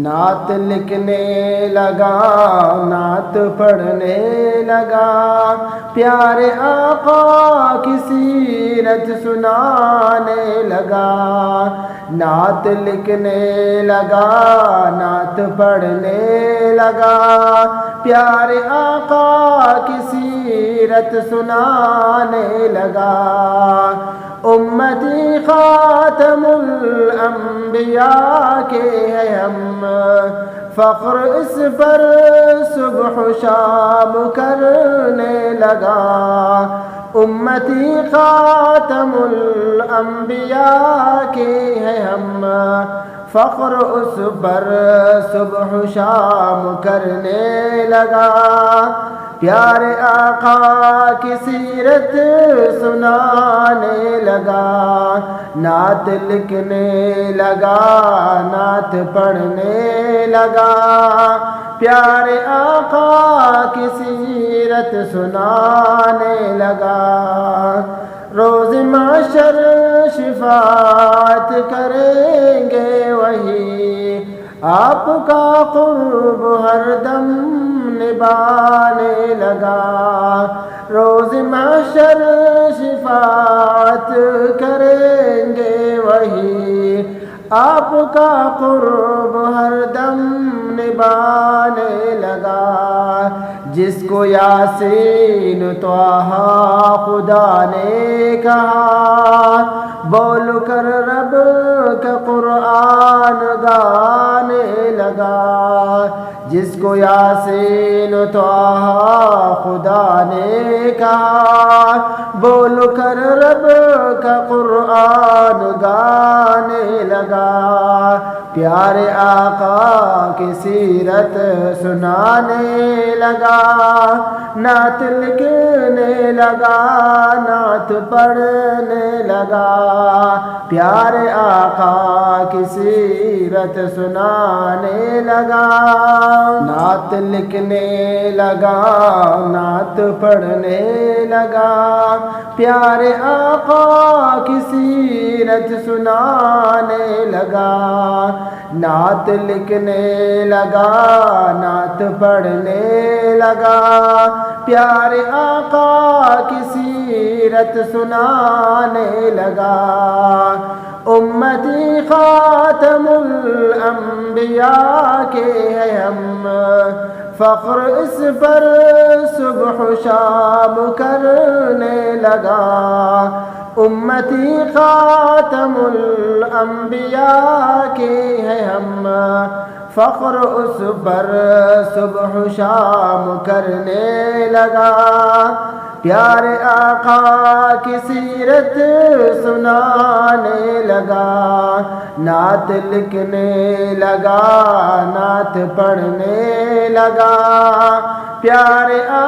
نعت لکھنے لگا، نعت پڑھنے لگا، پیارے آقا کی سیرت سنانے لگا۔ نعت لکھنے لگا، نعت پڑھنے لگا، پیارے آقا کی سیرت سنانے لگا۔ امتی خاتم الانبیاء کے ہیں ہم، فخر اس پر صبح و شام کرنے لگا۔ امتی خاتم الانبیاء کے ہیں ہم، فخر اس پر صبح و شام کرنے لگا۔ پیارے آقا کی سیرت سنانے لگا، نعت لکھنے لگا، نعت پڑھنے لگا، پیارے آقا کی سیرت سنانے لگا۔ روز محشر شفاعت کریں گے وہی، آپ کا قرب ہر دم نبھانے لگا۔ روز محشر شفاعت کریں گے وہی، آپ کا قرب ہر دم نبھانے لگا۔ جس کو یاسین طٰہٰ خدا نے کہا، بول کر رب کا قرآن گانے لگا۔ جس کو یاسین طٰہٰ خدا نے کہا، بول کر رب کا قرآن گانے لگا۔ پیارے آقا کی سیرت سنانے لگا، نعت لکھنے لگا، نعت پڑھنے لگا، پیارے آقا کی سیرت سنانے لگا۔ نعت لکھنے لگا، نعت پڑھنے لگا، پیارے آقا کی سیرت سنانے لگا۔ نعت لکھنے لگا، نعت پڑھنے لگا، پیارے آقا کی سیرت سنانے لگا۔ امتی خاتم الانبیاء کے ہیں ہم، فخر اس پر صبح و شام کرنے لگا۔ امتی خاتم الانبیاء کے ہیں ہم، فخر اس پر صبح و شام کرنے لگا۔ پیارے آقا کی سیرت سنانے لگا، نعت لکھنے لگا، نعت پڑھنے لگا، پیارے آقا